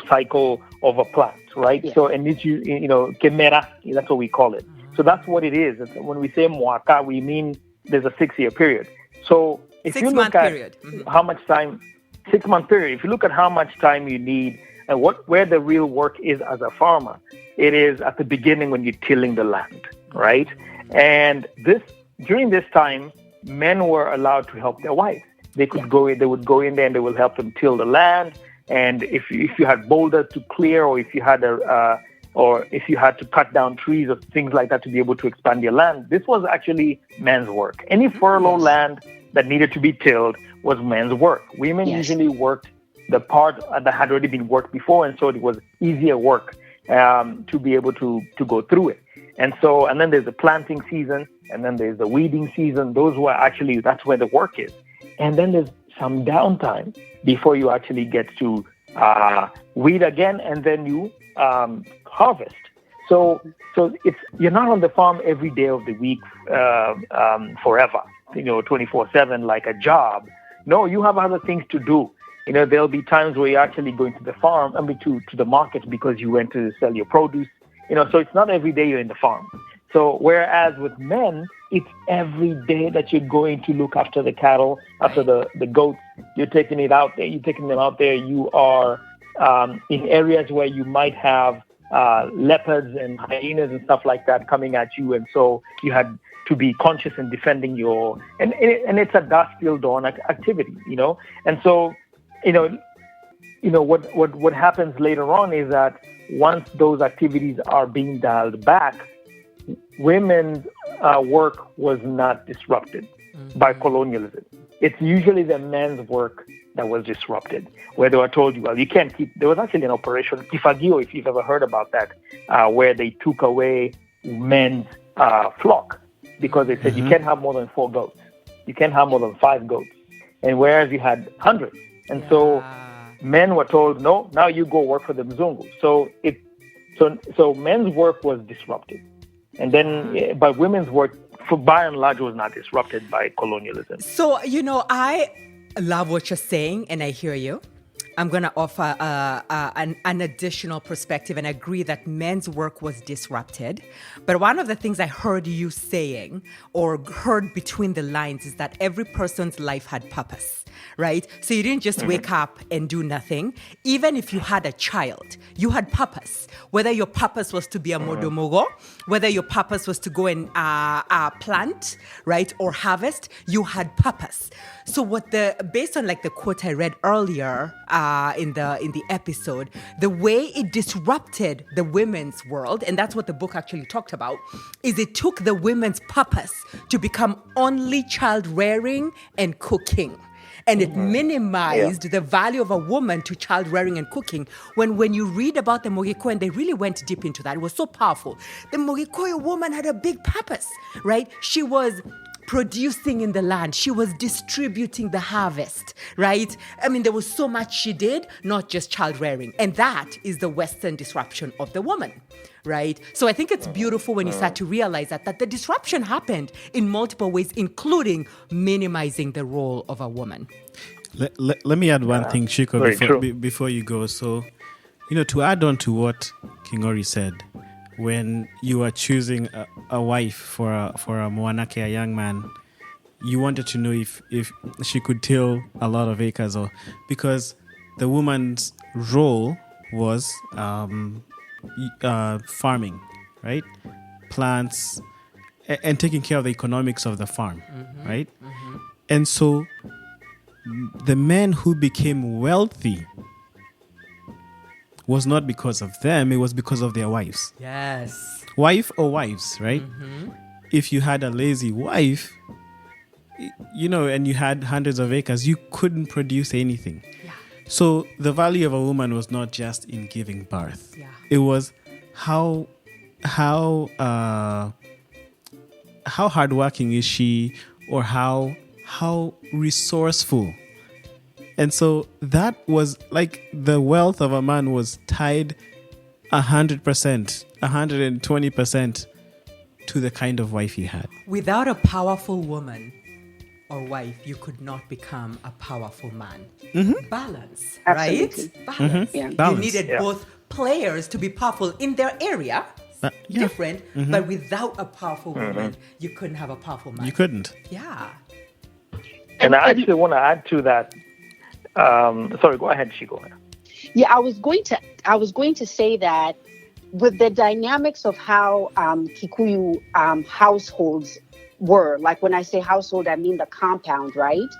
cycle of a plant, right? Yeah. So, and it's kemera, that's what we call it. So that's what it is. When we say mwaka, we mean there's a 6-year period. So if you look at how much time, 6-month period, if you look at how much time you need and where the real work is as a farmer, it is at the beginning when you're tilling the land, right? And during this time, men were allowed to help their wives. They would go in there and they will help them till the land. And if you had boulders to clear, or if you had to cut down trees or things like that to be able to expand your land, this was actually men's work. Any furlough land that needed to be tilled was men's work. Women usually worked the part that had already been worked before, and so it was easier work to be able to go through it. And then there's the planting season, and then there's the weeding season. That's where the work is. And then there's some downtime before you actually get to weed again, and then you harvest. So you're not on the farm every day of the week forever, 24/7 like a job. No, you have other things to do. There'll be times where you're actually going to the farm, to the market because you went to sell your produce. So it's not every day you're in the farm. So whereas with men, it's every day that you're going to look after the cattle, after the goats. You're taking it out there. You're taking them out there. You are in areas where you might have leopards and hyenas and stuff like that coming at you, and so you had to be conscious in defending and it's a dusk till dawn activity, and so what happens later on is that once those activities are being dialed back, women's work was not disrupted by colonialism. It's usually the men's work that was disrupted, where they were told, well, you can't keep. There was actually an operation, Kifagio, if you've ever heard about that, where they took away men's flock because they said you can't have more than 4 goats, you can't have more than 5 goats, and whereas you had hundreds, and so men were told, no, now you go work for the Mzungu. So men's work was disrupted, and then but women's work, by and large, was not disrupted by colonialism. So, I love what you're saying, and I hear you. I'm going to offer an additional perspective and agree that men's work was disrupted. But one of the things I heard you saying or heard between the lines is that every person's life had purpose, right? So you didn't just wake up and do nothing. Even if you had a child, you had purpose. Whether your purpose was to be a modomogo, whether your purpose was to go and plant, right, or harvest, you had purpose. So based on like the quote I read earlier in the episode, the way it disrupted the women's world, and that's what the book actually talked about, is it took the women's purpose to become only child rearing and cooking. And it minimized the value of a woman to child rearing and cooking. When you read about the Mugikuyu, and they really went deep into that, it was so powerful. The Mugikuyu woman had a big purpose, right? She was producing in the land. She was distributing the harvest, right? I mean, there was so much she did, not just child rearing. And that is the Western disruption of the woman, right? So I think it's beautiful when you start to realize that the disruption happened in multiple ways, including minimizing the role of a woman. Let me add one thing, Ciku, before you go. So, to add on to what King Ori said, when you are choosing a wife for a moanake, a young man, you wanted to know if she could till a lot of acres, or because the woman's role was farming, right? Plants and taking care of the economics of the farm, right? And so the men who became wealthy was not because of them, it was because of their wives. Yes. Wife or wives, right? If you had a lazy wife, and you had hundreds of acres, you couldn't produce anything. Yeah. So the value of a woman was not just in giving birth. Yeah. It was how hardworking is she, or how resourceful. And so that was like the wealth of a man was tied 100%, 120% to the kind of wife he had. Without a powerful woman or wife, you could not become a powerful man. Balance, Absolutely. right? Balance. Yeah. You needed both players to be powerful in their area, different, but without a powerful woman, you couldn't have a powerful man. You couldn't. Yeah. And I actually want to add to that. Sorry, go ahead, Ciku. Yeah, I was going to say that with the dynamics of how Kikuyu households were, like when I say household, I mean the compound, right?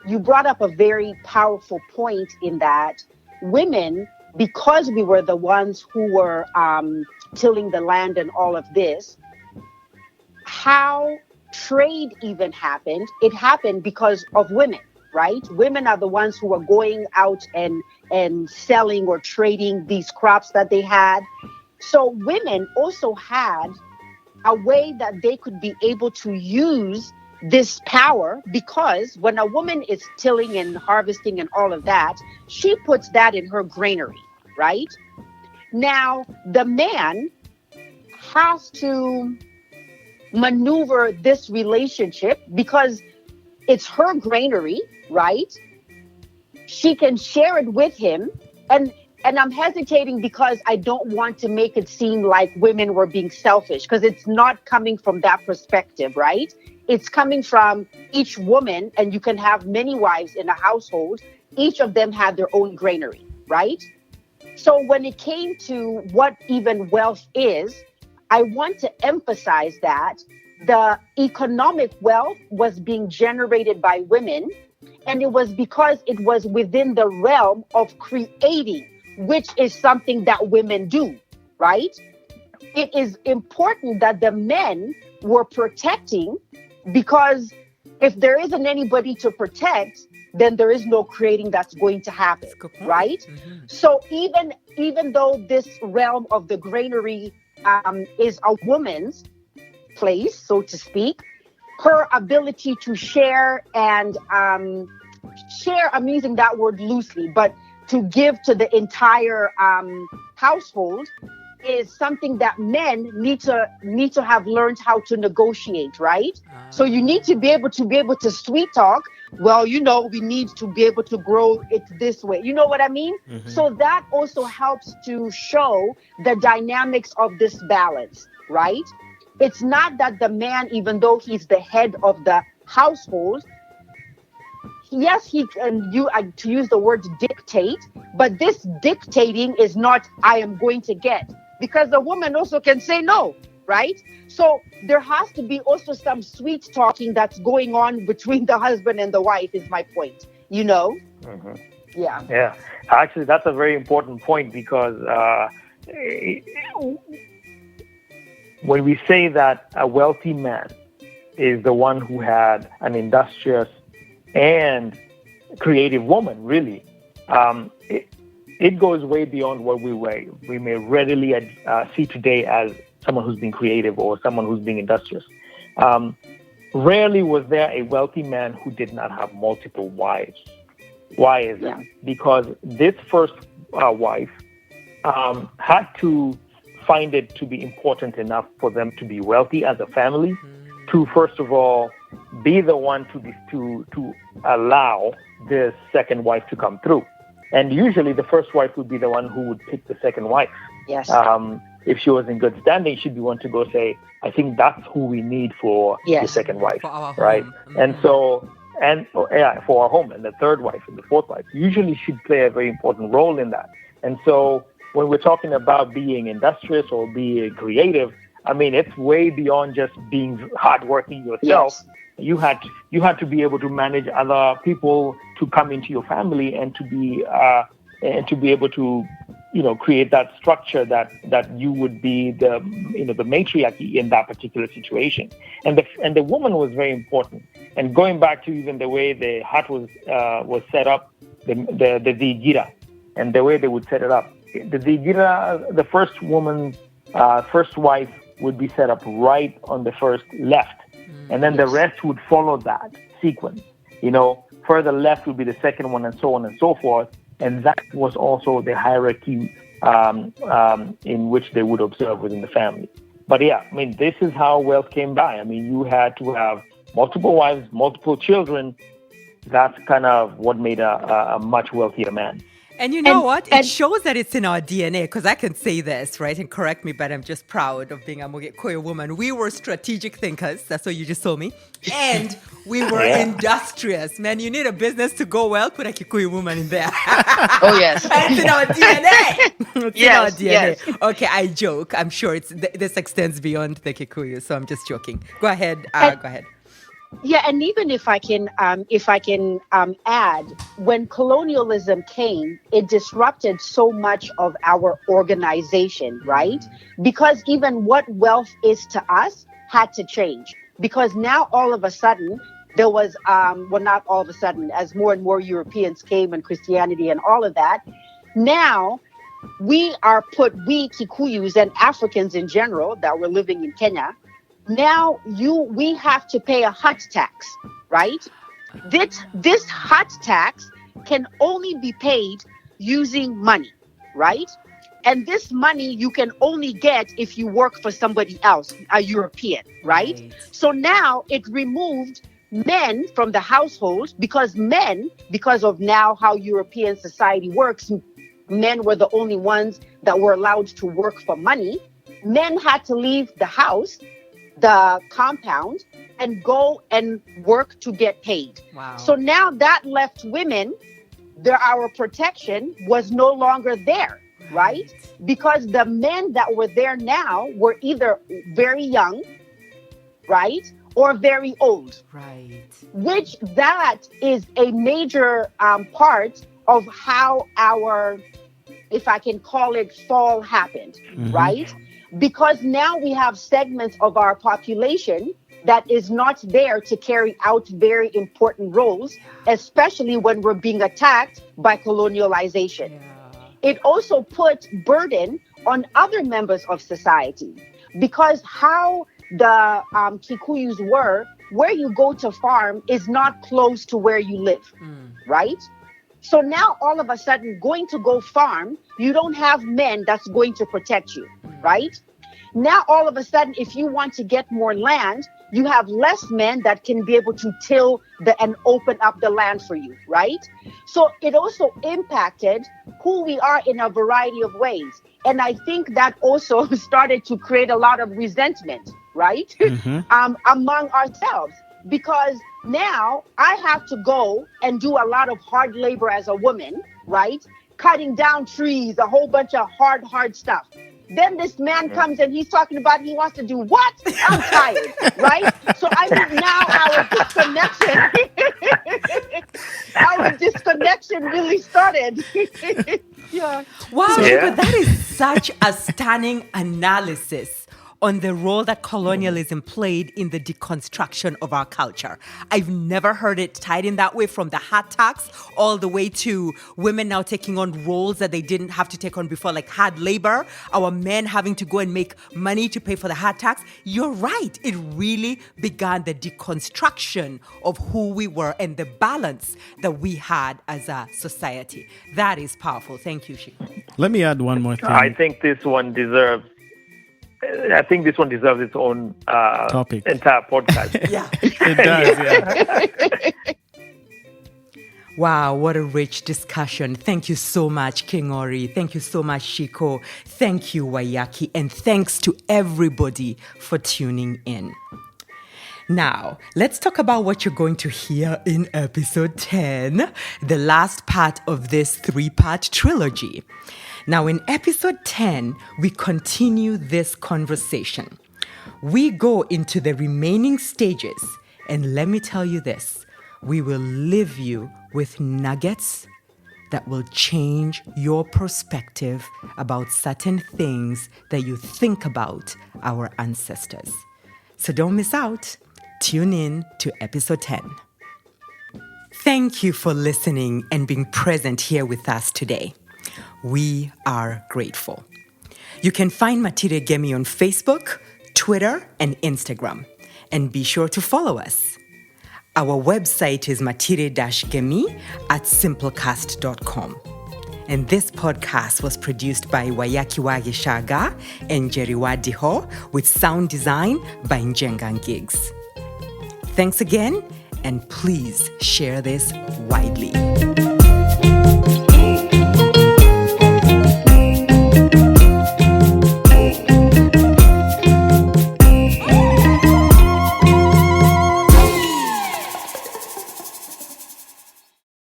You brought up a very powerful point in that women, because we were the ones who were tilling the land and all of this, how trade even happened, it happened because of women. Right? Women are the ones who are going out and selling or trading these crops that they had. So women also had a way that they could be able to use this power, because when a woman is tilling and harvesting and all of that, she puts that in her granary, right? Now, the man has to maneuver this relationship because it's her granary, right? She can share it with him. And I'm hesitating because I don't want to make it seem like women were being selfish, because it's not coming from that perspective, right? It's coming from each woman, and you can have many wives in a household. Each of them had their own granary, right? So when it came to what even wealth is, I want to emphasize that the economic wealth was being generated by women, and it was because it was within the realm of creating, which is something that women do, right? It is important that the men were protecting, because if there isn't anybody to protect, then there is no creating that's going to happen, right? Mm-hmm. So even though this realm of the granary is a woman's place, so to speak, her ability to share and share, I'm using that word loosely, but to give to the entire household is something that men need to have learned how to negotiate, right? So you need to be able to sweet talk. Well, we need to be able to grow it this way. You know what I mean? Mm-hmm. So that also helps to show the dynamics of this balance, right? It's not that the man, even though he's the head of the household, yes, he can, to use the word dictate, but this dictating is not, I am going to get, because the woman also can say no, right? So there has to be also some sweet talking that's going on between the husband and the wife, is my point, Mm-hmm. Yeah. Yeah. Actually, that's a very important point, because when we say that a wealthy man is the one who had an industrious and creative woman, really, it goes way beyond what we may readily see today as someone who's being creative or someone who's being industrious. Rarely was there a wealthy man who did not have multiple wives. Why is that? Because this first wife had to find it to be important enough for them to be wealthy as a family, to first of all be the one to allow this second wife to come through. And usually the first wife would be the one who would pick the second wife. Yes. If she was in good standing, she'd be one to go say, I think that's who we need for the second wife, for our right? Home. Mm-hmm. And so, for our home, and the third wife and the fourth wife usually should play a very important role in that. And so when we're talking about being industrious or being creative, I mean, it's way beyond just being hardworking yourself. Yes. You had to be able to manage other people to come into your family and to be able to, create that structure that you would be the matriarchy in that particular situation. And the woman was very important. And going back to even the way the hut was set up, the dissect, and the way they would set it up. The dissect, the first woman, first wife would be set up right on the first left. And then the rest would follow that sequence. Further left would be the second one, and so on and so forth. And that was also the hierarchy in which they would observe within the family. But this is how wealth came by. You had to have multiple wives, multiple children. That's kind of what made a much wealthier man. And you know what? It shows that it's in our DNA, because I can say this, right? And correct me, but I'm just proud of being a Mugikuyu woman. We were strategic thinkers. That's what you just told me. And we were industrious. Man, you need a business to go well, put a Kikuyu woman in there. Oh, yes. It's in our DNA. It's in our DNA. Yes. Okay, I joke. I'm sure this extends beyond the Kikuyu, so I'm just joking. Go ahead. Go ahead. Yeah, and even if I can add, when colonialism came, it disrupted so much of our organization, right? Because even what wealth is to us had to change. Because now all of a sudden, there was, not all of a sudden, as more and more Europeans came and Christianity and all of that, now we Kikuyus and Africans in general that were living in Kenya, now we have to pay a hut tax, right? This hut tax can only be paid using money, right? And this money you can only get if you work for somebody else, a European, right? So now it removed men from the household because of now how European society works, men were the only ones that were allowed to work for money. Men had to leave the house, the compound, and go and work to get paid. Wow. So now that left women, our protection was no longer there, right? Because the men that were there now were either very young, right? Or very old. Right. Which that is a major part of how our, if I can call it, fall happened, right? Because now we have segments of our population that is not there to carry out very important roles, especially when we're being attacked by colonialization. Yeah. It also puts burden on other members of society because how the Kikuyus were, where you go to farm is not close to where you live, right? So now all of a sudden going to go farm, you don't have men that's going to protect you, right? Now all of a sudden, if you want to get more land, you have less men that can be able to till and open up the land for you, right? So it also impacted who we are in a variety of ways. And I think that also started to create a lot of resentment, right? Among ourselves. Because now I have to go and do a lot of hard labor as a woman, right? Cutting down trees, a whole bunch of hard stuff. Then this man comes and he's talking about he wants to do what? I'm tired, right? So I think now our disconnection really started. Yeah. Wow, Ciku, that is such a stunning analysis on the role that colonialism played in the deconstruction of our culture. I've never heard it tied in that way, from the hat tax all the way to women now taking on roles that they didn't have to take on before, like hard labor, our men having to go and make money to pay for the hat tax. You're right. It really began the deconstruction of who we were and the balance that we had as a society. That is powerful. Thank you, Ciku. Let me add one more thing. I think this one deserves its own topic, entire podcast. Yeah. It does, yeah. Wow, what a rich discussion. Thank you so much, King Ori. Thank you so much, Ciku. Thank you, Waiyaki. And thanks to everybody for tuning in. Now, let's talk about what you're going to hear in episode 10, the last part of this 3-part trilogy. Now, in episode 10, we continue this conversation. We go into the remaining stages, and let me tell you this, we will leave you with nuggets that will change your perspective about certain things that you think about our ancestors. So don't miss out. Tune in to episode 10. Thank you for listening and being present here with us today. We are grateful. You can find Matire Gemi on Facebook, Twitter, and Instagram. And be sure to follow us. Our website is matire-gemi at simplecast.com. And this podcast was produced by Waiyaki and Njeri Diho with sound design by Njengan Gigs. Thanks again, and please share this widely.